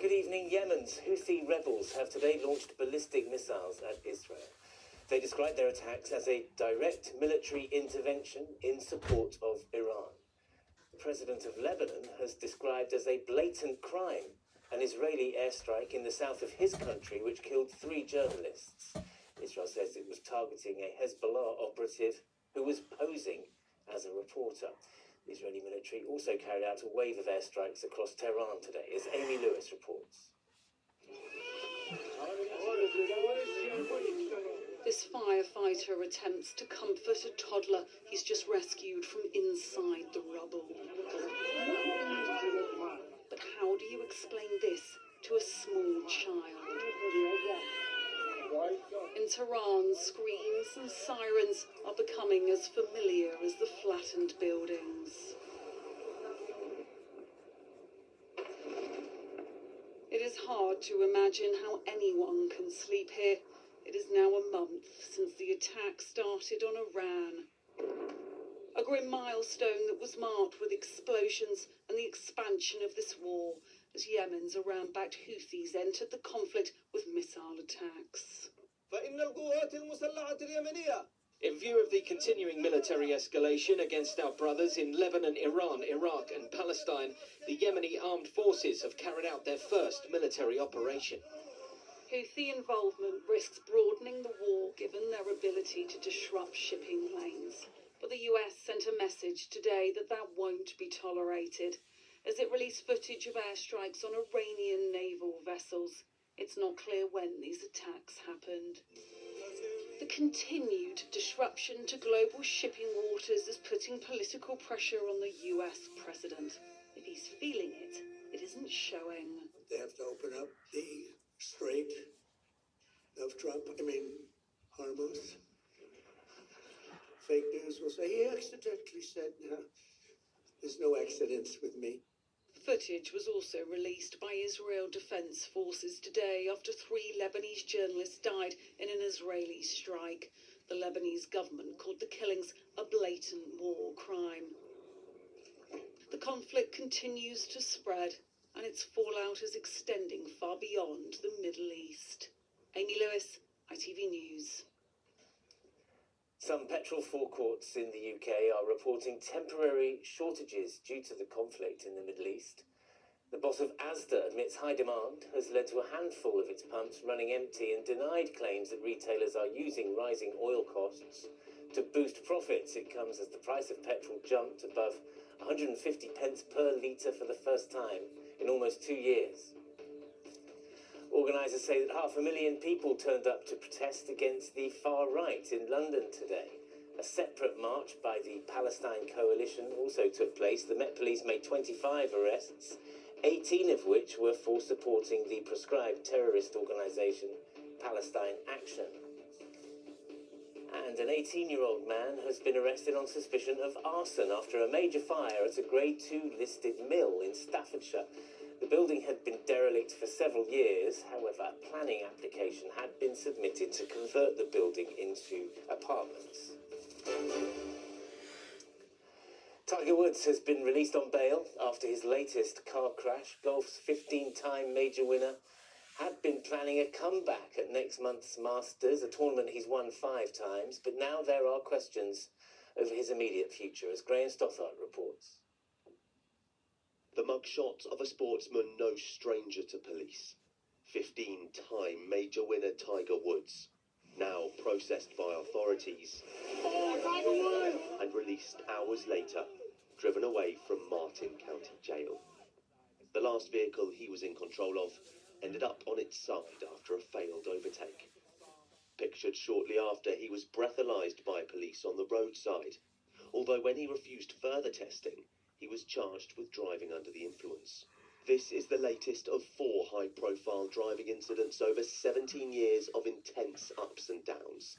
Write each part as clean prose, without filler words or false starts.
Good evening. Yemen's Houthi rebels have today launched ballistic missiles at Israel. They described their attacks as a direct military intervention in support of Iran. The president of Lebanon has described as a blatant crime an Israeli airstrike in the south of his country which killed 3 journalists. Israel says it was targeting a Hezbollah operative who was posing as a reporter. The Israeli military also carried out a wave of airstrikes across Tehran today, as Amy Lewis reports. This firefighter attempts to comfort a toddler he's just rescued from inside the rubble. But how do you explain this to a small child? In Tehran, screams and sirens are becoming as familiar as the flattened buildings. It is hard to imagine how anyone can sleep here. It is now a month since the attack started on Iran. A grim milestone that was marked with explosions and the expansion of this war as Yemen's Iran-backed Houthis entered the conflict with missile attacks. In view of the continuing military escalation against our brothers in Lebanon, Iran, Iraq and Palestine, the Yemeni armed forces have carried out their first military operation. Houthi involvement risks broadening the war given their ability to disrupt shipping lanes. But the US sent a message today that that won't be tolerated as it released footage of airstrikes on Iranian naval vessels. It's not clear when these attacks happened. The continued disruption to global shipping waters is putting political pressure on the US president. If he's feeling it, it isn't showing. They have to open up the Strait of Hormuz. Fake news will say he accidentally said, no, there's no accidents with me. Footage was also released by Israel Defense Forces today after 3 Lebanese journalists died in an Israeli strike. The Lebanese government called the killings a blatant war crime. The conflict continues to spread, and its fallout is extending far beyond the Middle East. Amy Lewis, ITV News. Some petrol forecourts in the UK are reporting temporary shortages due to the conflict in the Middle East. The boss of Asda admits high demand has led to a handful of its pumps running empty and denied claims that retailers are using rising oil costs to boost profits. It comes as the price of petrol jumped above 150 pence per litre for the first time in almost 2 years. Organisers say that 500,000 people turned up to protest against the far right in London today. A separate march by the Palestine Coalition also took place. The Met Police made 25 arrests, 18 of which were for supporting the proscribed terrorist organisation Palestine Action. And an 18-year-old man has been arrested on suspicion of arson after a major fire at a Grade 2 listed mill in Staffordshire. The building had been derelict for several years. However, a planning application had been submitted to convert the building into apartments. Tiger Woods has been released on bail after his latest car crash. Golf's 15-time major winner had been planning a comeback at next month's Masters, a tournament he's won 5 times, but now there are questions over his immediate future, as Geraint Stothart reports. The mugshot of a sportsman no stranger to police. 15-time major winner Tiger Woods, now processed by authorities and released hours later, driven away from Martin County Jail. The last vehicle he was in control of ended up on its side after a failed overtake. Pictured shortly after, he was breathalyzed by police on the roadside, although when he refused further testing, he was charged with driving under the influence. This is the latest of 4 high-profile driving incidents over 17 years of intense ups and downs.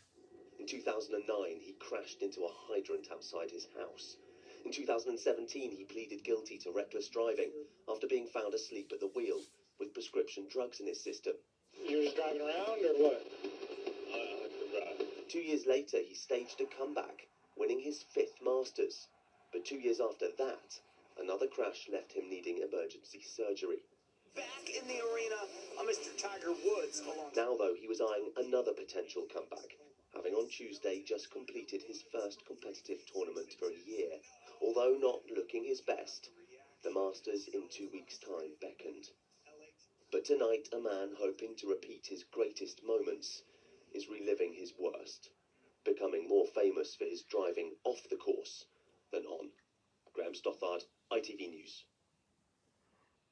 In 2009, he crashed into a hydrant outside his house. In 2017, he pleaded guilty to reckless driving after being found asleep at the wheel with prescription drugs in his system. You was driving around or what? 2 years later, he staged a comeback, winning his 5th Masters. But 2 years after that, another crash left him needing emergency surgery. back in the arena on Mr. Tiger Woods. Now, though, he was eyeing another potential comeback, having on Tuesday just completed his first competitive tournament for a year. Although not looking his best, the Masters in 2 weeks' time beckoned. But tonight, a man hoping to repeat his greatest moments is reliving his worst, becoming more famous for his driving off the course than on. Graham Stothard, ITV News.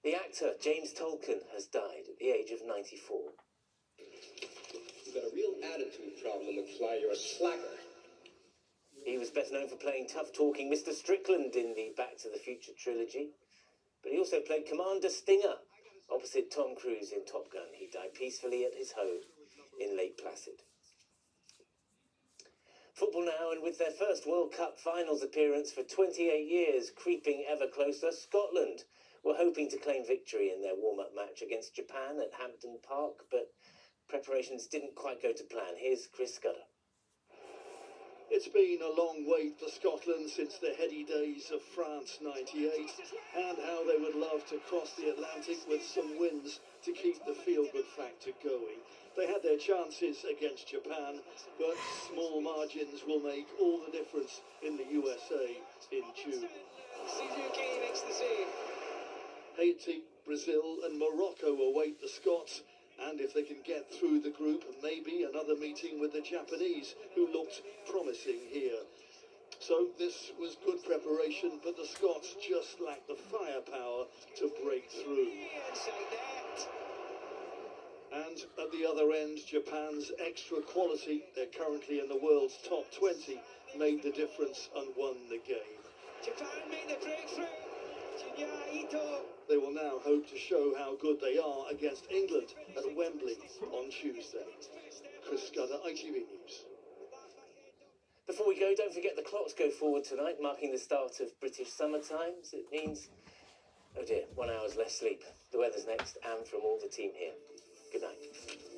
The actor James Tolkien has died at the age of 94. You've got a real attitude problem, McFly. You're a slacker. He was best known for playing tough-talking Mr. Strickland in the Back to the Future trilogy, but he also played Commander Stinger opposite Tom Cruise in Top Gun. He died peacefully at his home in Lake Placid. Football now, and with their first World Cup finals appearance for 28 years creeping ever closer, Scotland were hoping to claim victory in their warm-up match against Japan at Hampden Park, but preparations didn't quite go to plan. Here's Chris Scudder. It's been a long wait for Scotland since the heady days of France '98, and how they would love to cross the Atlantic with some wins to keep the feel-good factor going. They had their chances against Japan, but small margins will make all the difference in the USA in June. Haiti, Brazil and Morocco await the Scots, and if they can get through the group, maybe another meeting with the Japanese, who looked promising here. So this was good preparation, but the Scots just lacked the firepower to break through. And at the other end, Japan's extra quality, they're currently in the world's top 20, made the difference and won the game. Japan made the breakthrough. They will now hope to show how good they are against England at Wembley on Tuesday. Chris Scudder, ITV News. Before we go, don't forget the clocks go forward tonight, marking the start of British summer times. It means, oh dear, 1 hour less sleep. The weather's next, and from all the team here, good night.